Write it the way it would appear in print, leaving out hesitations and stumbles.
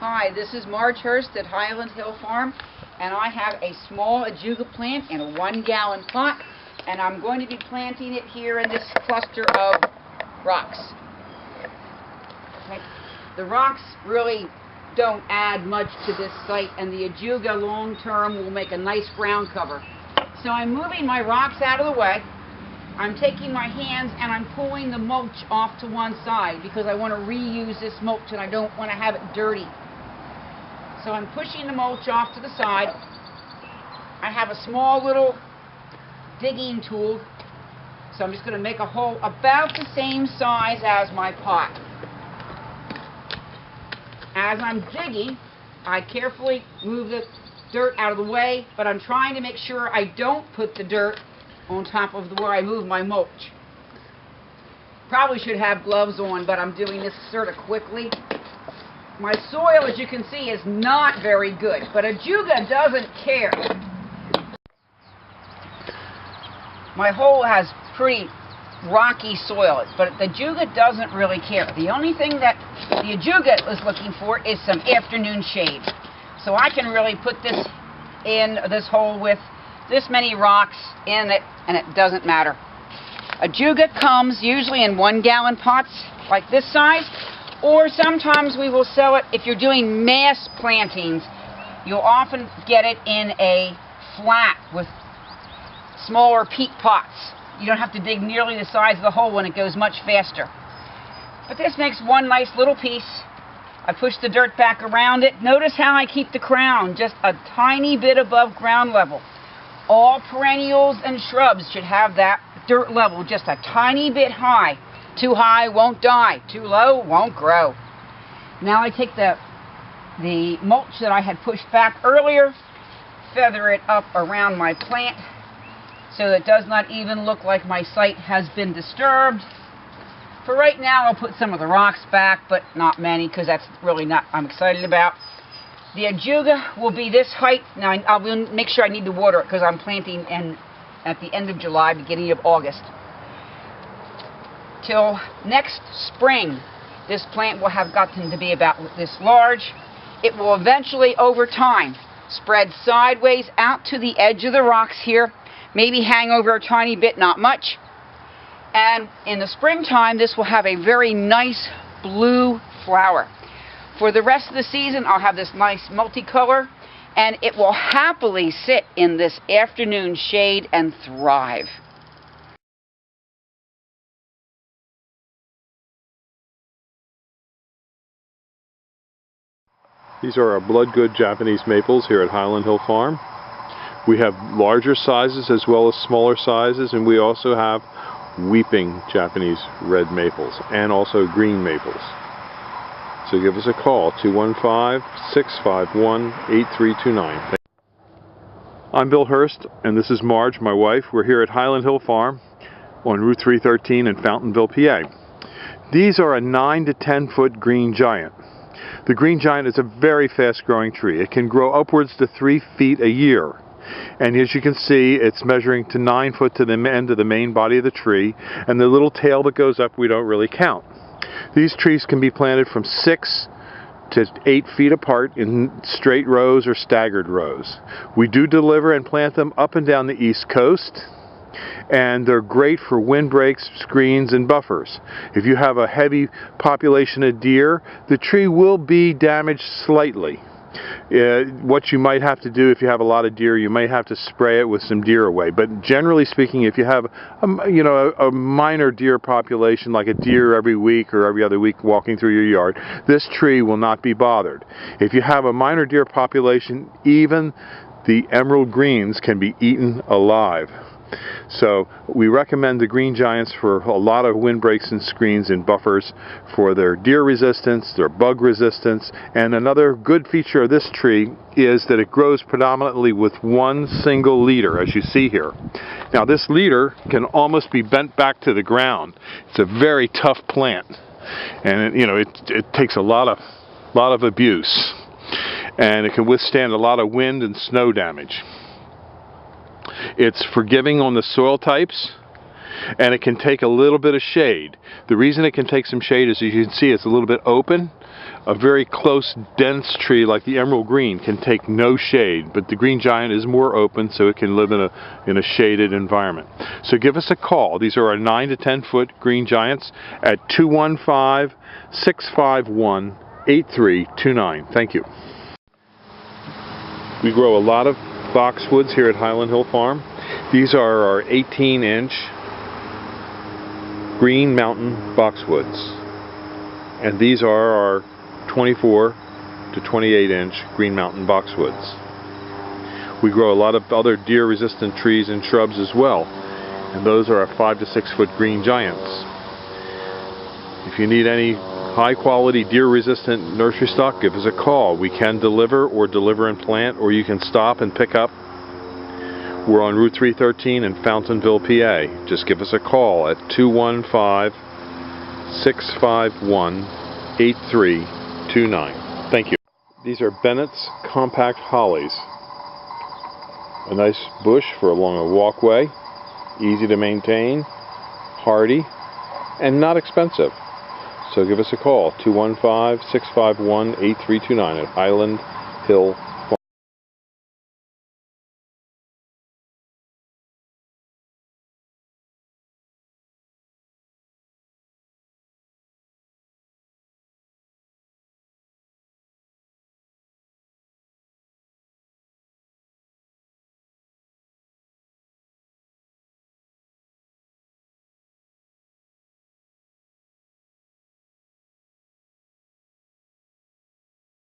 Hi, this is Marge Hurst at Highland Hill Farm, and I have a small Ajuga plant in a 1-gallon pot, and I'm going to be planting it here in this cluster of rocks. Okay. The rocks really don't add much to this site, and the Ajuga long term will make a nice ground cover. So I'm moving my rocks out of the way. I'm taking my hands and I'm pulling the mulch off to one side because I want to reuse this mulch and I don't want to have it dirty. So I'm pushing the mulch off to the side. I have a small little digging tool, so I'm just going to make a hole about the same size as my pot. As I'm digging, I carefully move the dirt out of the way, but I'm trying to make sure I don't put the dirt on top of where I move my mulch. Probably should have gloves on, but I'm doing this sort of quickly. My soil, as you can see, is not very good, but Ajuga doesn't care. My hole has pretty rocky soil, but the Ajuga doesn't really care. The only thing that the Ajuga is looking for is some afternoon shade. So I can really put this in this hole with this many rocks in it, and it doesn't matter. Ajuga comes usually in 1-gallon pots like this size, or sometimes we will sell it if you're doing mass plantings. You'll often get it in a flat with smaller peat pots. You don't have to dig nearly the size of the hole when it goes much faster. But this makes one nice little piece. I push the dirt back around it. Notice how I keep the crown just a tiny bit above ground level. All perennials and shrubs should have that dirt level just a tiny bit high. Too high won't die. Too low won't grow. Now I take the mulch that I had pushed back earlier, feather it up around my plant so that it does not even look like my site has been disturbed. For right now, I'll put some of the rocks back, but not many, because that's really not I'm excited about. The Ajuga will be this height. Now, I'll make sure I need to water it, because I'm planting at the end of July, beginning of August. Till next spring, this plant will have gotten to be about this large. It will eventually, over time, spread sideways out to the edge of the rocks here, maybe hang over a tiny bit, not much. And in the springtime, this will have a very nice blue flower. For the rest of the season, I'll have this nice multicolor, and it will happily sit in this afternoon shade and thrive. These are our blood good Japanese maples here at Highland Hill Farm. We have larger sizes as well as smaller sizes, and we also have weeping Japanese red maples and also green maples. So give us a call, 215-651-8329. I'm Bill Hurst, and this is Marge, my wife. We're here at Highland Hill Farm on Route 313 in Fountainville, PA. These are a 9 to 10 foot green giant. The green giant is a very fast growing tree. It can grow upwards to 3 feet a year. And as you can see, it's measuring to 9 foot to the end of the main body of the tree, and the little tail that goes up we don't really count. These trees can be planted from 6 to 8 feet apart in straight rows or staggered rows. We do deliver and plant them up and down the East Coast, and they're great for windbreaks, screens, and buffers. If you have a heavy population of deer, the tree will be damaged slightly. What you might have to do if you have a lot of deer, you might have to spray it with some deer away. But generally speaking, if you have a minor deer population, like a deer every week or every other week walking through your yard, this tree will not be bothered. If you have a minor deer population, even the emerald greens can be eaten alive. So we recommend the green giants for a lot of windbreaks and screens and buffers for their deer resistance, their bug resistance, and another good feature of this tree is that it grows predominantly with one single leader, as you see here. Now this leader can almost be bent back to the ground. It's a very tough plant, and it takes a lot of abuse, and it can withstand a lot of wind and snow damage. It's forgiving on the soil types. and it can take a little bit of shade. The reason it can take some shade is, as you can see, it's a little bit open. A very close, dense tree like the emerald green can take no shade, but the green giant is more open, so it can live in a shaded environment. So give us a call. These are our 9 to 10 foot green giants at 215-651-8329. Thank you. We grow a lot of boxwoods here at Highland Hill Farm. These are our 18-inch Green Mountain boxwoods, and these are our 24 to 28-inch Green Mountain boxwoods. We grow a lot of other deer-resistant trees and shrubs as well, and those are our 5 to 6 foot green giants. If you need any high-quality deer-resistant nursery stock, give us a call. We can deliver and plant, or you can stop and pick up. We're on Route 313 in Fountainville, PA. Just give us a call at 215-651-8329. Thank you. These are Bennett's compact hollies. A nice bush for along a walkway, easy to maintain, hardy, and not expensive. So give us a call, 215-651-8329 at Highland Hill